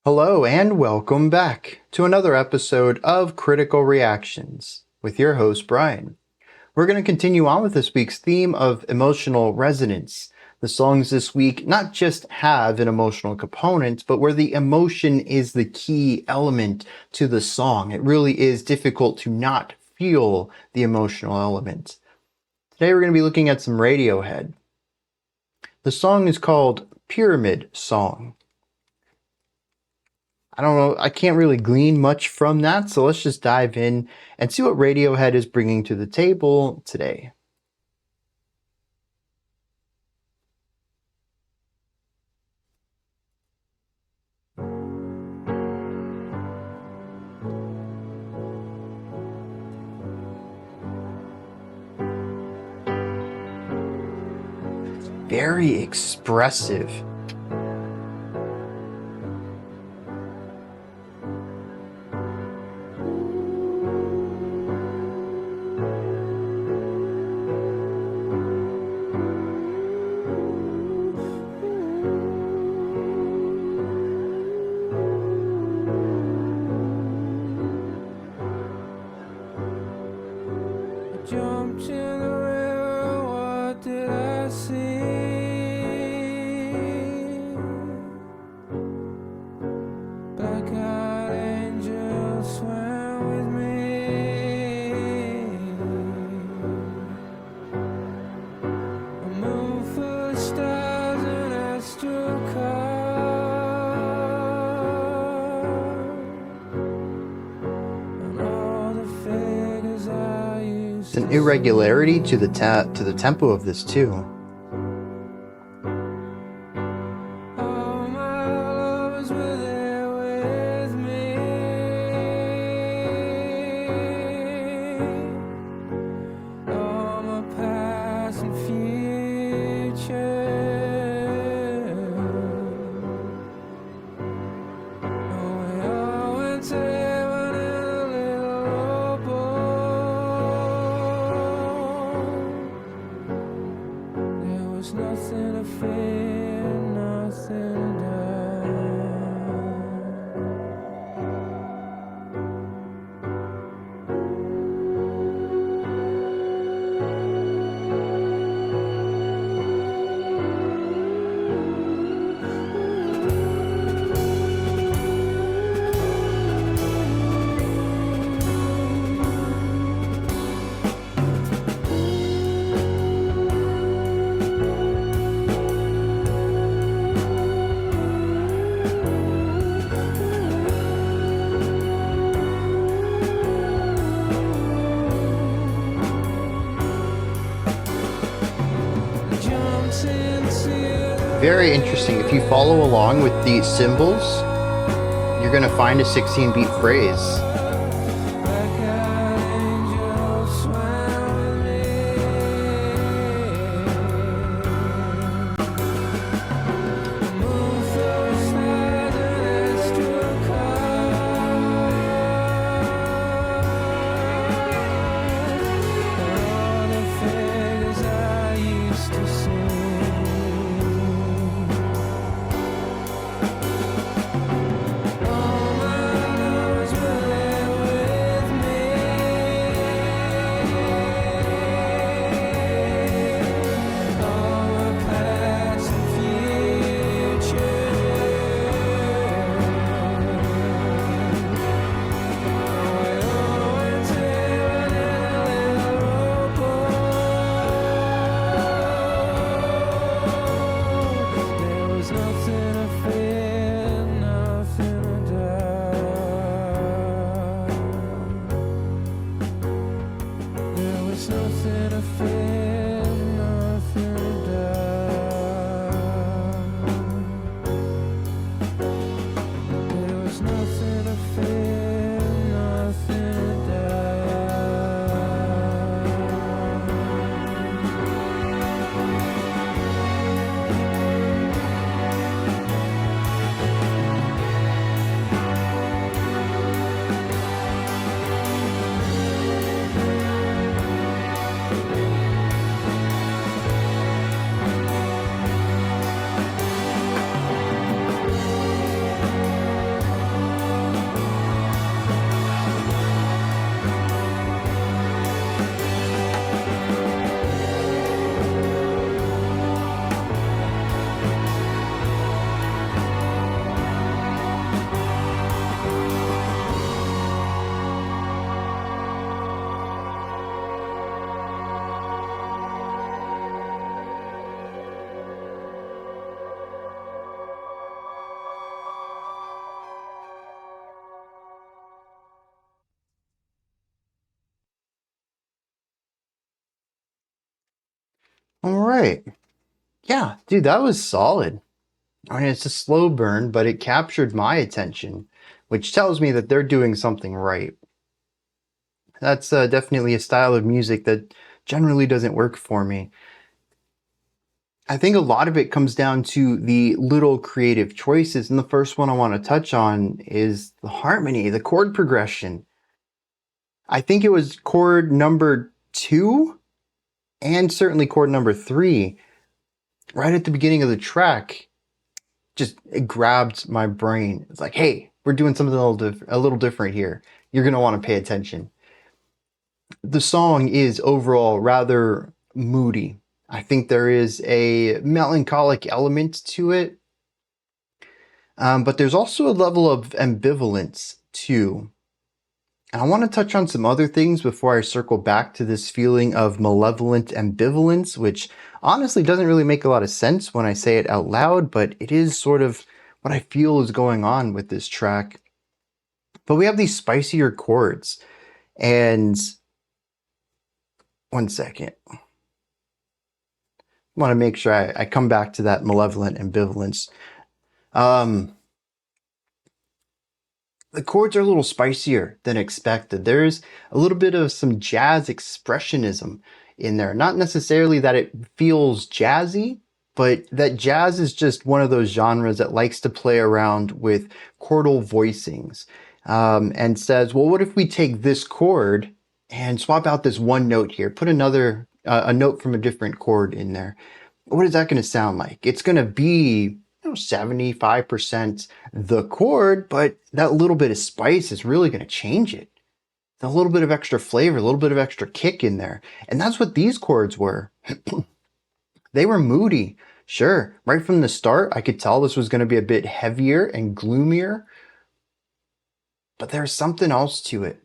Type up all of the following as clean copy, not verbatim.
Hello and welcome back to another episode of Critical Reactions with your host, Bryan. We're going to continue on with this week's theme of emotional resonance. The songs this week not just have an emotional component, but where the emotion is the key element to the song. It really is difficult to not feel the emotional element. Today we're going to be looking at some Radiohead. The song is called Pyramid Song. I don't know, I can't really glean much from that, so let's just dive in and see what Radiohead is bringing to the table today. Very expressive. Jumped in the river, what did I see? Black-eyed angels swam with me. A moon full of stars and astral and all the figures I used. There's an irregularity to the tempo of this too. All my lovers were there with me. All my past and future. Oh, we all went to heaven in a little rowboat. There was nothing to fear, nothing to die. Jumped into Very interesting. If you follow along with these symbols, you're going to find a 16-beat phrase. black-eyed angels swam with me. Moon full of stars and astral all the figures I used to see. All my lovers were there All right. Yeah, dude, that was solid. I mean, it's a slow burn, but it captured my attention, which tells me that they're doing something right. That's definitely a style of music that generally doesn't work for me. I think a lot of it comes down to the little creative choices. And the first one I want to touch on is the harmony, the chord progression. I think it was chord number 2 and certainly chord number 3, right at the beginning of the track. Just it grabbed my brain. It's like, hey, we're doing something a little different here. You're going to want to pay attention. The song is overall rather moody. I think there is a melancholic element to it, but there's also a level of ambivalence too. And I want to touch on some other things before I circle back to this feeling of malevolent ambivalence, which honestly doesn't really make a lot of sense when I say it out loud, but it is sort of what I feel is going on with this track. But we have these spicier chords, and one second. I want to make sure I come back to that malevolent ambivalence. The chords are a little spicier than expected. There's a little bit of some jazz expressionism in there. Not necessarily that it feels jazzy, but that jazz is just one of those genres that likes to play around with chordal voicings, and says, well, what if we take this chord and swap out this one note here, put another a note from a different chord in there? What is that going to sound like? It's going to be 75% the chord, but that little bit of spice is really going to change it. A little bit of extra flavor, a little bit of extra kick in there. And that's what these chords were. They were moody. Sure, right from the start, I could tell this was going to be a bit heavier and gloomier, but there's something else to it.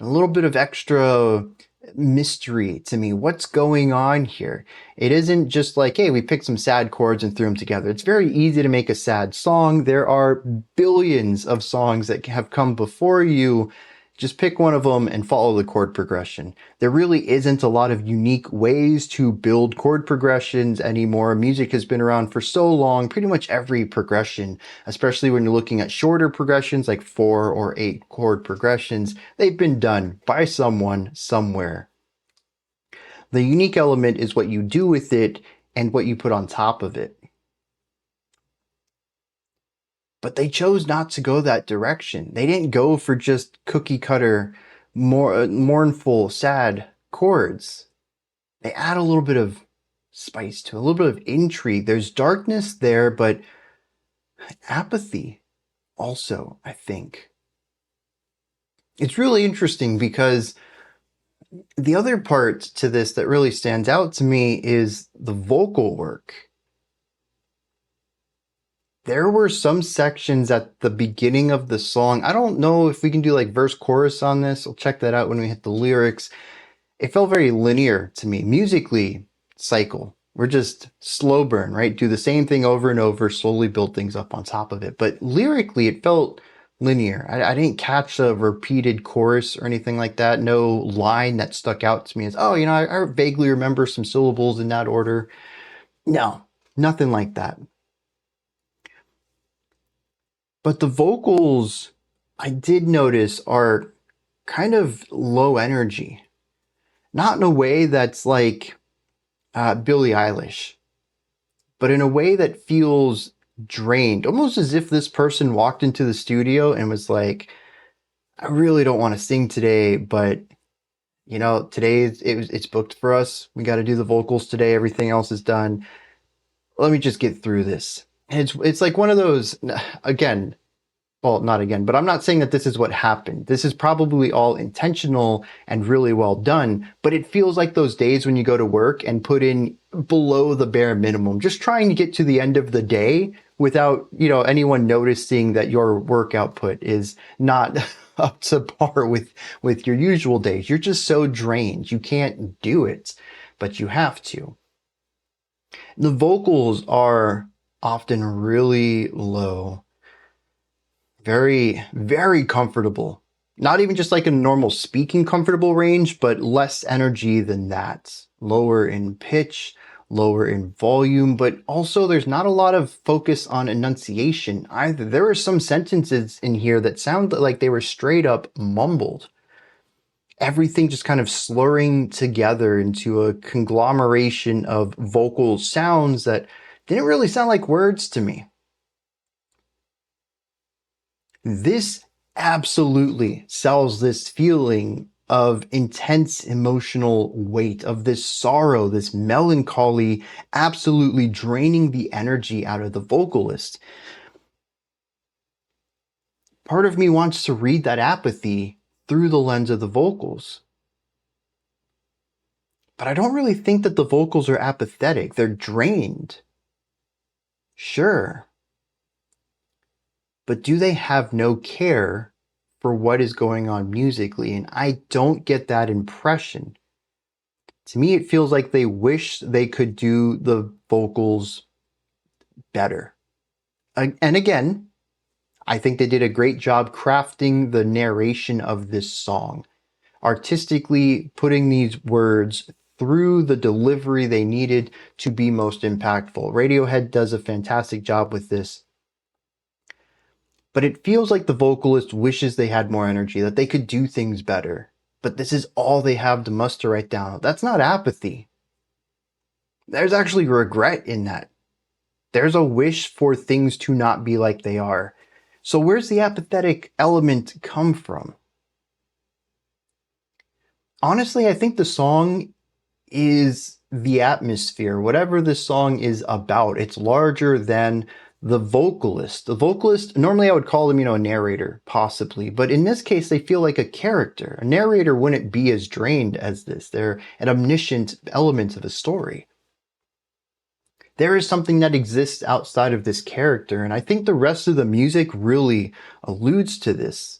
A little bit of extra mystery to me. What's going on here? It isn't just like, hey, we picked some sad chords and threw them together. It's very easy to make a sad song. There are billions of songs that have come before you. Just pick one of them and follow the chord progression. There really isn't a lot of unique ways to build chord progressions anymore. Music has been around for so long. Pretty much every progression, especially when you're looking at shorter progressions like 4 or 8 chord progressions, they've been done by someone somewhere. The unique element is what you do with it and what you put on top of it. But they chose not to go that direction. They didn't go for just cookie cutter, more mournful, sad chords. They add a little bit of spice to it, a little bit of intrigue. There's darkness there, but apathy also, I think. It's really interesting because the other part to this that really stands out to me is the vocal work. There were some sections at the beginning of the song. I don't know if we can do like verse chorus on this. I'll check that out when we hit the lyrics. It felt very linear to me. Musically, cycle. We're just slow burn, right? Do the same thing over and over, slowly build things up on top of it. But lyrically, it felt linear. I didn't catch a repeated chorus or anything like that. No line that stuck out to me as, oh, I vaguely remember some syllables in that order. No, nothing like that. But the vocals, I did notice, are kind of low energy. Not in a way that's like Billie Eilish, but in a way that feels drained. Almost as if this person walked into the studio and was like, I really don't want to sing today, but today it's booked for us. We got to do the vocals today. Everything else is done. Let me just get through this. And it's like one of those, again, well, not again, but I'm not saying that this is what happened. This is probably all intentional and really well done, but it feels like those days when you go to work and put in below the bare minimum, just trying to get to the end of the day without, anyone noticing that your work output is not up to par with your usual days. You're just so drained. You can't do it, but you have to. The vocals are often really low. Very, very comfortable. Not even just like a normal speaking comfortable range, but less energy than that. Lower in pitch, lower in volume, but also there's not a lot of focus on enunciation either. There are some sentences in here that sound like they were straight up mumbled. Everything just kind of slurring together into a conglomeration of vocal sounds that didn't really sound like words to me. This absolutely sells this feeling of intense emotional weight, of this sorrow, this melancholy, absolutely draining the energy out of the vocalist. Part of me wants to read that apathy through the lens of the vocals. But I don't really think that the vocals are apathetic. They're drained. Sure. But do they have no care for what is going on musically? And I don't get that impression. To me, it feels like they wish they could do the vocals better. And again, I think they did a great job crafting the narration of this song, artistically putting these words through the delivery they needed to be most impactful. Radiohead does a fantastic job with this. But it feels like the vocalist wishes they had more energy, that they could do things better. But this is all they have to muster right now. That's not apathy. There's actually regret in that. There's a wish for things to not be like they are. So where's the apathetic element come from? Honestly, I think the song is the atmosphere. Whatever this song is about, it's larger than the vocalist. The vocalist, normally I would call them, a narrator, possibly. But in this case, they feel like a character. A narrator wouldn't be as drained as this. They're an omniscient element of a story. There is something that exists outside of this character, and I think the rest of the music really alludes to this.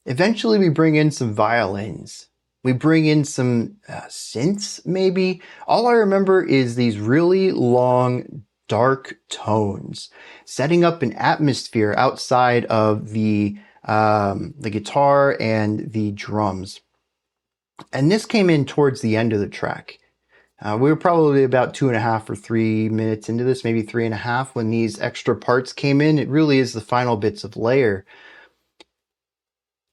Eventually, we bring in some violins. We bring in some synths, maybe. All I remember is these really long, dark tones, setting up an atmosphere outside of the guitar and the drums. And this came in towards the end of the track. We were probably about 2.5 or 3 minutes into this, maybe 3.5, when these extra parts came in. It really is the final bits of layer.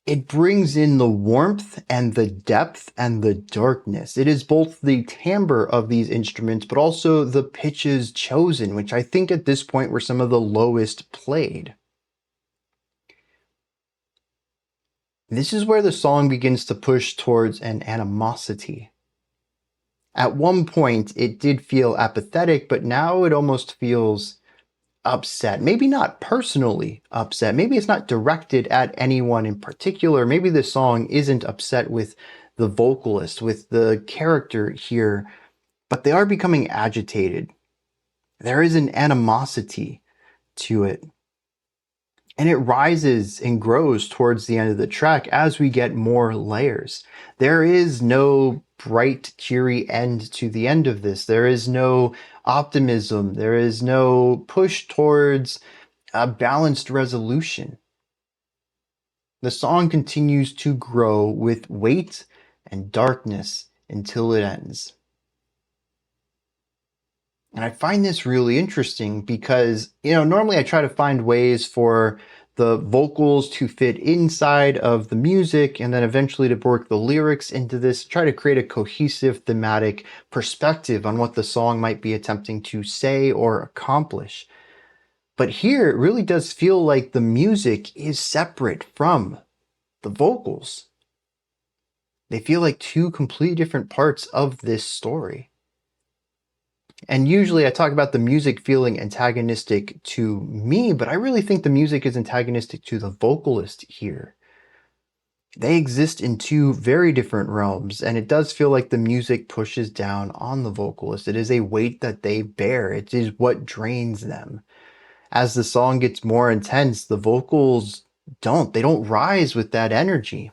It brings in the warmth and the depth and the darkness. It is both the timbre of these instruments, but also the pitches chosen, which I think at this point were some of the lowest played. This is where the song begins to push towards an animosity. At one point, it did feel apathetic, but now it almost feels upset. Maybe not personally upset. Maybe it's not directed at anyone in particular. Maybe the song isn't upset with the vocalist, with the character here, but they are becoming agitated. There is an animosity to it. And it rises and grows towards the end of the track as we get more layers. There is no bright, cheery end to the end of this. There is no optimism. There is no push towards a balanced resolution. The song continues to grow with weight and darkness until it ends. And I find this really interesting because, normally I try to find ways for the vocals to fit inside of the music and then eventually to work the lyrics into this, try to create a cohesive thematic perspective on what the song might be attempting to say or accomplish. But here it really does feel like the music is separate from the vocals. They feel like two completely different parts of this story. And usually I talk about the music feeling antagonistic to me, but I really think the music is antagonistic to the vocalist here. They exist in two very different realms, and it does feel like the music pushes down on the vocalist. It is a weight that they bear. It is what drains them. As the song gets more intense, the vocals they don't rise with that energy.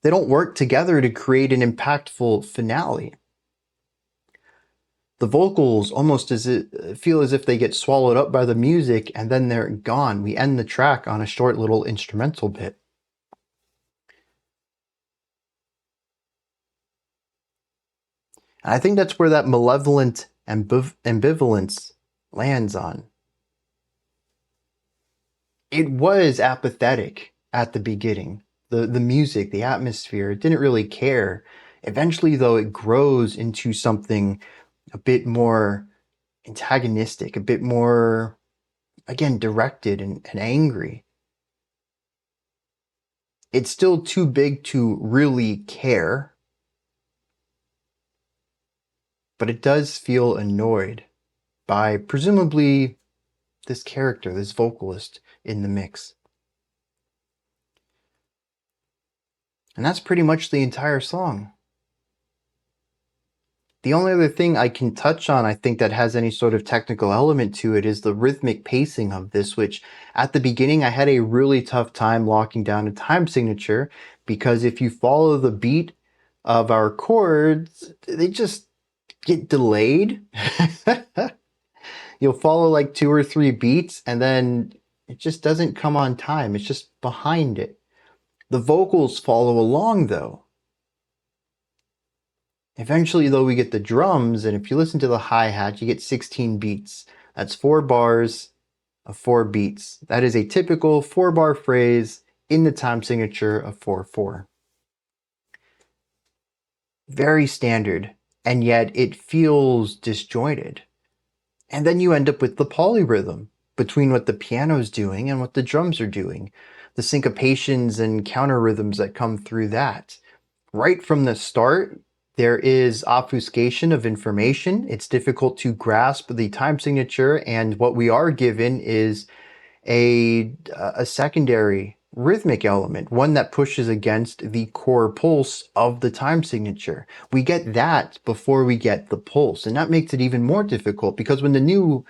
They don't work together to create an impactful finale. The vocals almost feel as if they get swallowed up by the music and then they're gone. We end the track on a short little instrumental bit. And I think that's where that malevolent ambivalence lands on. It was apathetic at the beginning. The music, the atmosphere, it didn't really care. Eventually, though, it grows into something a bit more antagonistic, a bit more, again, directed and angry. It's still too big to really care, but it does feel annoyed by presumably this character, this vocalist in the mix. And that's pretty much the entire song. The only other thing I can touch on, I think, that has any sort of technical element to it is the rhythmic pacing of this, which at the beginning I had a really tough time locking down a time signature, because if you follow the beat of our chords, they just get delayed. You'll follow like 2 or 3 beats and then it just doesn't come on time. It's just behind it. The vocals follow along though. Eventually, though, we get the drums, and if you listen to the hi-hat, you get 16 beats. That's 4 bars of 4 beats. That is a typical 4-bar phrase in the time signature of 4/4. Very standard, and yet it feels disjointed. And then you end up with the polyrhythm between what the piano's doing and what the drums are doing. The syncopations and counter rhythms that come through that. Right from the start, there is obfuscation of information. It's difficult to grasp the time signature, and what we are given is a secondary rhythmic element, one that pushes against the core pulse of the time signature. We get that before we get the pulse, and that makes it even more difficult because when the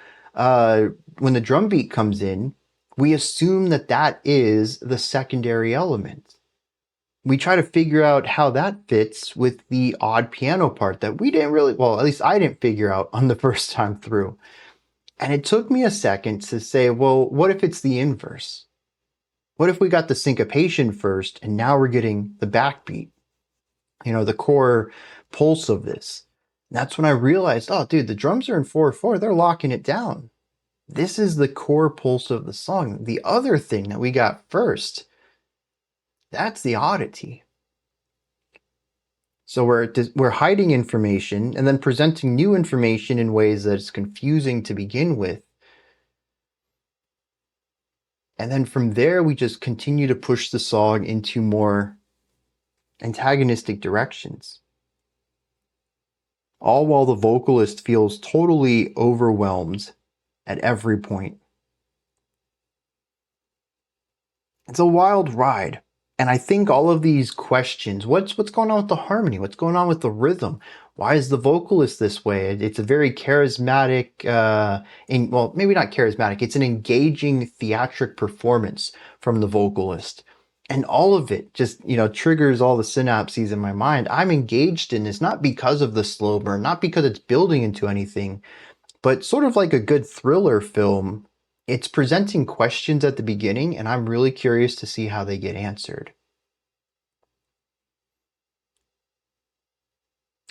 drum beat comes in, we assume that that is the secondary element. We try to figure out how that fits with the odd piano part that we didn't really, well, at least I didn't figure out on the first time through. And it took me a second to say, well, what if it's the inverse? What if we got the syncopation first and now we're getting the backbeat? The core pulse of this. And that's when I realized, oh, dude, the drums are in 4/4. They're locking it down. This is the core pulse of the song. The other thing that we got first, that's the oddity. So we're hiding information and then presenting new information in ways that it's confusing to begin with. And then from there, we just continue to push the song into more antagonistic directions. All while the vocalist feels totally overwhelmed at every point. It's a wild ride. And I think all of these questions, what's going on with the harmony? What's going on with the rhythm? Why is the vocalist this way? It's a very charismatic, well, maybe not charismatic. It's an engaging theatric performance from the vocalist. And all of it just, triggers all the synapses in my mind. I'm engaged in this, not because of the slow burn, not because it's building into anything, but sort of like a good thriller film. It's presenting questions at the beginning, and I'm really curious to see how they get answered.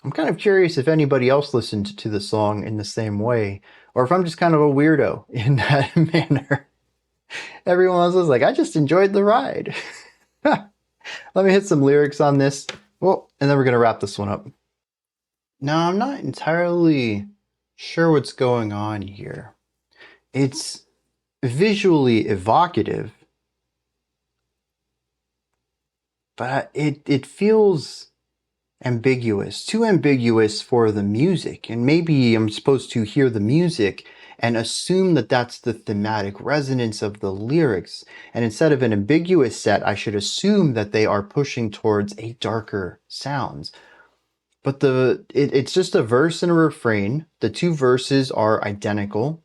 I'm kind of curious if anybody else listened to the song in the same way, or if I'm just kind of a weirdo in that manner. Everyone else was like, I just enjoyed the ride. Let me hit some lyrics on this. Well, and then we're going to wrap this one up. Now, I'm not entirely sure what's going on here. It's visually evocative, but it feels ambiguous, too ambiguous for the music. And maybe I'm supposed to hear the music and assume that that's the thematic resonance of the lyrics. And instead of an ambiguous set, I should assume that they are pushing towards a darker sounds. But it's just a verse and a refrain. The 2 verses are identical.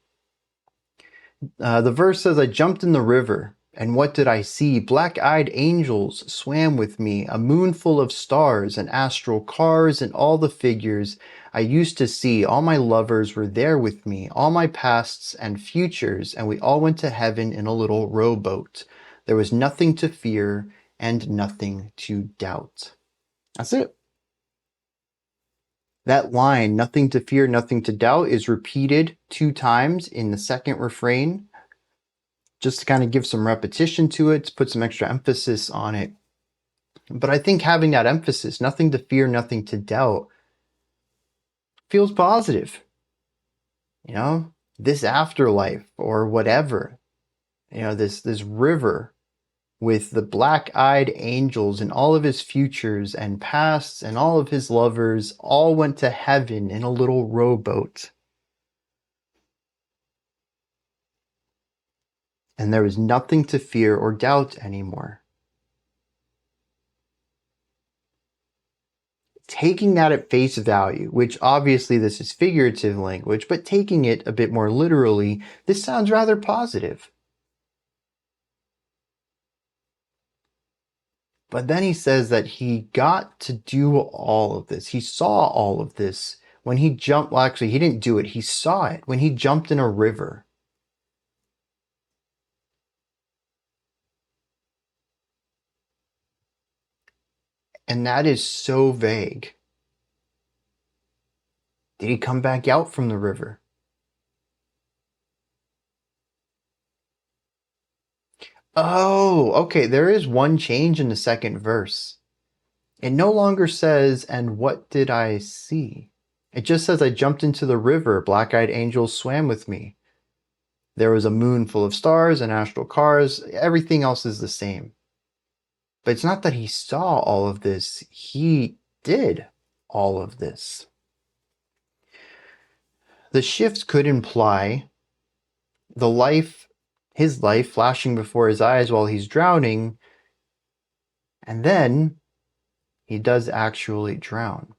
The verse says, I jumped in the river, and what did I see? Black-eyed angels swam with me, a moon full of stars and astral cars and all the figures I used to see. All my lovers were there with me, all my pasts and futures, and we all went to heaven in a little rowboat. There was nothing to fear and nothing to doubt. That's it. That line, nothing to fear, nothing to doubt, is repeated 2 times in the second refrain, just to kind of give some repetition to it, to put some extra emphasis on it. But I think having that emphasis, nothing to fear, nothing to doubt, feels positive. You know, this afterlife or whatever, you know, this river with the black-eyed angels and all of his futures and pasts and all of his lovers all went to heaven in a little rowboat. And there was nothing to fear or doubt anymore. Taking that at face value, which obviously this is figurative language, but taking it a bit more literally, this sounds rather positive. But then he says that he got to do all of this. He saw all of this when he jumped. Well, actually, he didn't do it. He saw it when he jumped in a river. And that is so vague. Did he come back out from the river? Oh, okay. There is one change in the second verse. It no longer says, "And what did I see?" It just says, "I jumped into the river. Black-eyed angels swam with me. There was a moon full of stars and astral cars." Everything else is the same. But it's not that he saw all of this. He did all of this. The shift could imply his life flashing before his eyes while he's drowning, and then he does actually drown.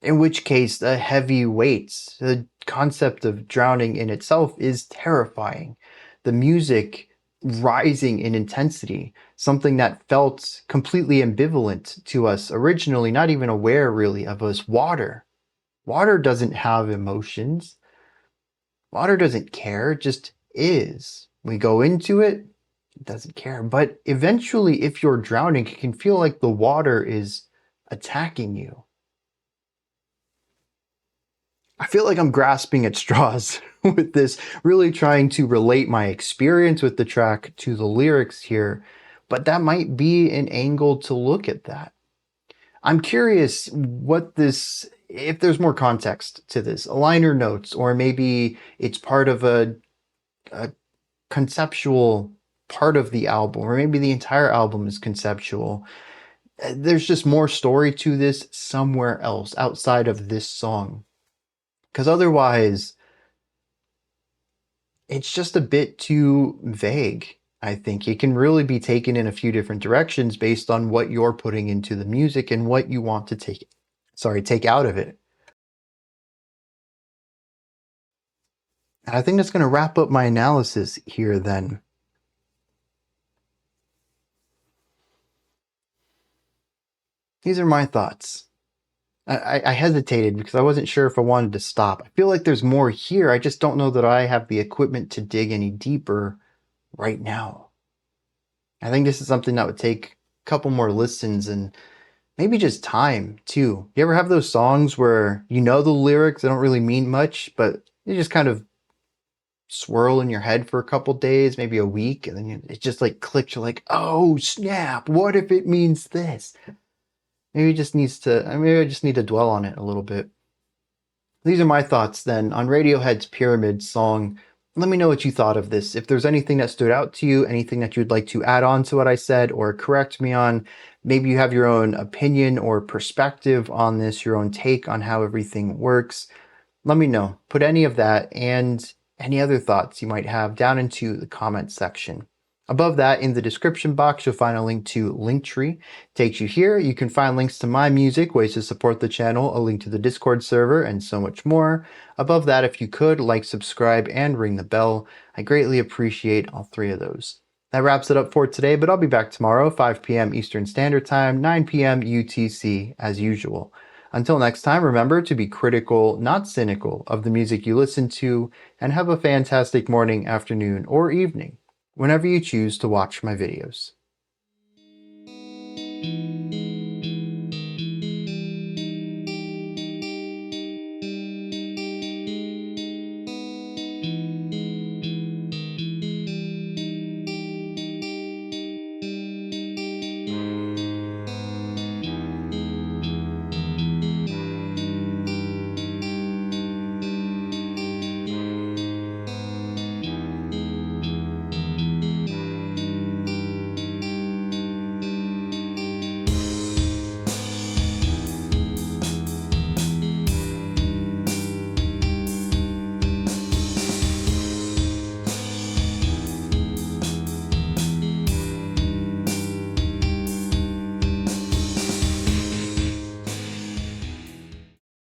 In which case, the heavy weights, the concept of drowning in itself is terrifying. The music rising in intensity, something that felt completely ambivalent to us originally, not even aware really of us. Water. Water doesn't have emotions. Water doesn't care, it just is. We go into it, it doesn't care. But eventually, if you're drowning, it can feel like the water is attacking you. I feel like I'm grasping at straws with this, really trying to relate my experience with the track to the lyrics here, but that might be an angle to look at that. I'm curious if there's more context to this, liner notes, or maybe it's part of a conceptual part of the album, or maybe the entire album is conceptual. There's just more story to this somewhere else outside of this song. Because otherwise, it's just a bit too vague. I think it can really be taken in a few different directions based on what you're putting into the music and what you want to take out of it. And I think that's going to wrap up my analysis here then. These are my thoughts. I hesitated because I wasn't sure if I wanted to stop. I feel like there's more here. I just don't know that I have the equipment to dig any deeper right now. I think this is something that would take a couple more listens and maybe just time too. You ever have those songs where you know the lyrics, they don't really mean much, but they just kind of swirl in your head for a couple days, maybe a week, and then it just like clicks. You're like, oh snap, what if it means this? Maybe I just need to dwell on it a little bit. These are my thoughts then on Radiohead's Pyramid song. Let me know what you thought of this. If there's anything that stood out to you, anything that you'd like to add on to what I said or correct me on, maybe you have your own opinion or perspective on this, your own take on how everything works. Let me know. Put any of that and any other thoughts you might have down into the comments section. Above that, in the description box, you'll find a link to Linktree. Takes you here. You can find links to my music, ways to support the channel, a link to the Discord server, and so much more. Above that, if you could, like, subscribe, and ring the bell. I greatly appreciate all 3 of those. That wraps it up for today, but I'll be back tomorrow, 5 p.m. Eastern Standard Time, 9 p.m. UTC, as usual. Until next time, remember to be critical, not cynical, of the music you listen to, and have a fantastic morning, afternoon, or evening, whenever you choose to watch my videos.